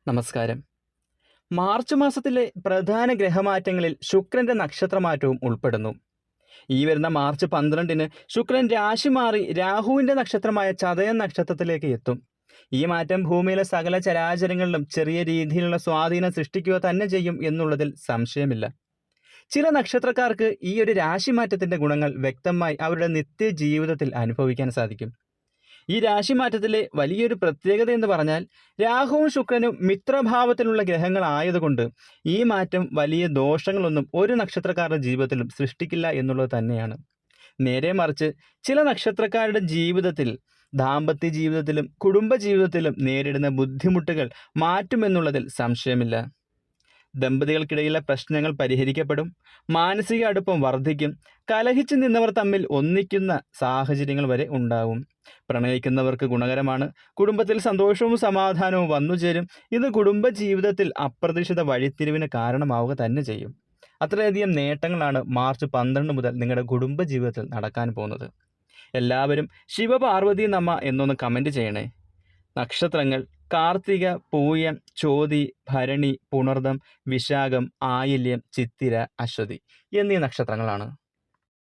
നമസ്കാരം. മാർച്ച് മാസത്തിലെ പ്രധാന ഗ്രഹമാറ്റങ്ങളിൽ ശുക്രന്റെ നക്ഷത്രമാറ്റവും ഉൾപ്പെടുന്നു. ഈ വരുന്ന മാർച്ച് 12-ന് ശുക്രൻ രാശി മാറി രാഹുവിന്റെ നക്ഷത്രമായ ചതയം നക്ഷത്രത്തിലേക്ക് എത്തും. ഈ മാറ്റം ഭൂമിയിലെ സകല ചരാചരങ്ങളിലും ചെറിയ രീതിയിലുള്ള സ്വാധീനം സൃഷ്ടിക്കുക തന്നെ ചെയ്യും എന്നുള്ളതിൽ സംശയമില്ല. ചില നക്ഷത്രക്കാർക്ക് ഈ ഒരു രാശിമാറ്റത്തിന്റെ ഗുണങ്ങൾ വ്യക്തമായി അവരുടെ നിത്യജീവിതത്തിൽ അനുഭവിക്കാൻ സാധിക്കും. ഈ രാശിമാറ്റത്തിലെ വലിയൊരു പ്രത്യേകത എന്ന് പറഞ്ഞാൽ രാഹുവും ശുക്രനും മിത്രഭാവത്തിലുള്ള ഗ്രഹങ്ങളായതുകൊണ്ട് ഈ മാറ്റം വലിയ ദോഷങ്ങളൊന്നും ഒരു നക്ഷത്രക്കാരുടെ ജീവിതത്തിലും സൃഷ്ടിക്കില്ല എന്നുള്ളത് തന്നെയാണ്. നേരെ മറിച്ച് ചില നക്ഷത്രക്കാരുടെ ജീവിതത്തിൽ ദാമ്പത്യ ജീവിതത്തിലും കുടുംബ ജീവിതത്തിലും നേരിടുന്ന ബുദ്ധിമുട്ടുകൾ മാറ്റുമെന്നുള്ളതിൽ സംശയമില്ല. ദമ്പതികൾക്കിടയിലെ പ്രശ്നങ്ങൾ പരിഹരിക്കപ്പെടും, മാനസിക അടുപ്പം വർദ്ധിക്കും, കലഹിച്ചു നിന്നവർ തമ്മിൽ ഒന്നിക്കുന്ന സാഹചര്യങ്ങൾ വരെ ഉണ്ടാവും. പ്രണയിക്കുന്നവർക്ക് ഗുണകരമാണ്. കുടുംബത്തിൽ സന്തോഷവും സമാധാനവും വന്നുചേരും. ഇത് കുടുംബ ജീവിതത്തിൽ അപ്രതീക്ഷിത വഴിത്തിരിവിന് കാരണമാവുക തന്നെ ചെയ്യും. അത്രയധികം നേട്ടങ്ങളാണ് മാർച്ച് 12 മുതൽ നിങ്ങളുടെ കുടുംബ ജീവിതത്തിൽ നടക്കാൻ പോകുന്നത്. എല്ലാവരും ശിവപാർവതി നമ എന്നൊന്ന് കമൻറ്റ് ചെയ്യണേ. നക്ഷത്രങ്ങൾ കാർത്തിക, പൂയം, ചോതി, ഭരണി, പുണർദം, വിശാഖം, ആയില്യം, ചിത്തിര, അശ്വതി എന്നീ നക്ഷത്രങ്ങളാണ്.